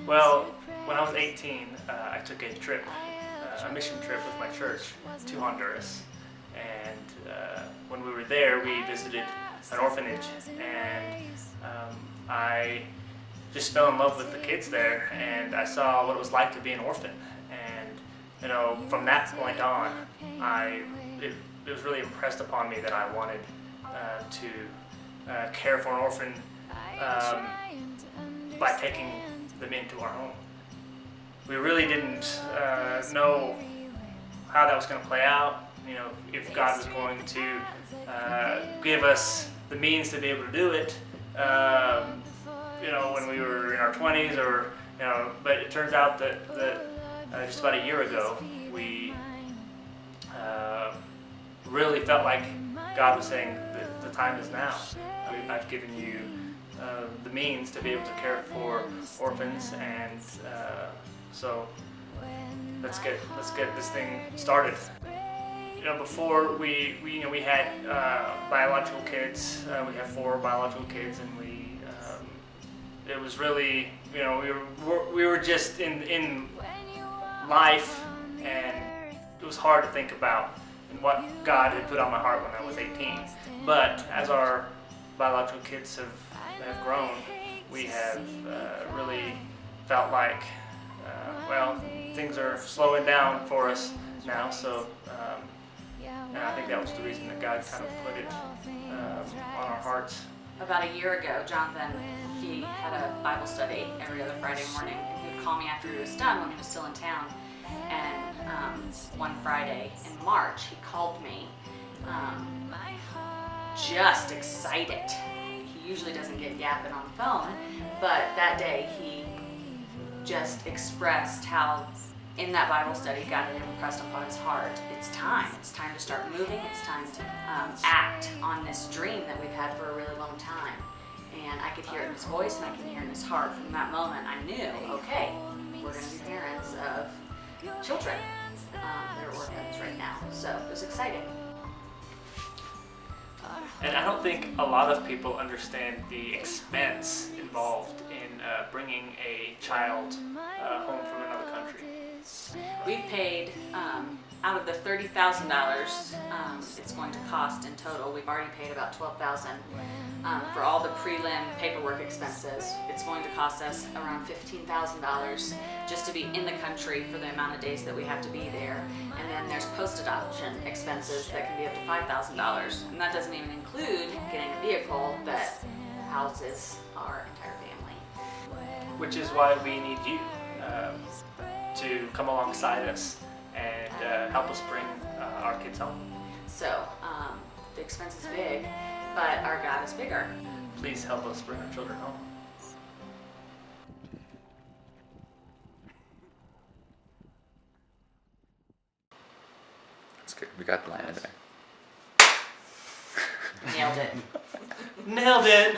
Well, when I was 18, I took a trip, a mission trip with my church to Honduras. And when we were there, we visited an orphanage, and I just fell in love with the kids there, and I saw what it was like to be an orphan. And from that point on, it was really impressed upon me that I wanted to care for an orphan by taking them into our home. We really didn't know how that was going to play out. If God was going to give us the means to be able to do it. When we were in our 20s, or but it turns out that just about a year ago, we really felt like God was saying that the time is now. I've given you the means to be able to care for orphans, and so let's get this thing started. Before we had biological kids. We have 4 biological kids, and it was really we were just in life, and it was hard to think about and what God had put on my heart when I was 18. But as our biological kids have grown, we have really felt like things are slowing down for us now. So and I think that was the reason that God kind of put it on our hearts. About a year ago, Jonathan, he had a Bible study every other Friday morning, and he would call me after he was done when he was still in town. And one Friday in March, he called me just excited. He usually doesn't get yapping on the phone, but that day he just expressed how in that Bible study God had impressed upon his heart, it's time to start moving, it's time to act on this dream that we've had for a really long time. And I could hear it in his voice, and I could hear it in his heart. From that moment, I knew, okay, we're going to be parents of children that are orphans right now. So it was exciting. And I don't think a lot of people understand the expense involved in bringing a child home from another country. We've paid, out of the $30,000 it's going to cost in total, we've already paid about $12,000 for all the prelim paperwork expenses. It's going to cost us around $15,000 just to be in the country for the amount of days that we have to be there. And then there's post-adoption expenses that can be up to $5,000. And that doesn't even include getting a vehicle that houses our entire family. Which is why we need you to come alongside us and help us bring our kids home. So the expense is big, but our God is bigger. Please help us bring our children home. That's good. We got the line in there. Nailed it. Nailed it!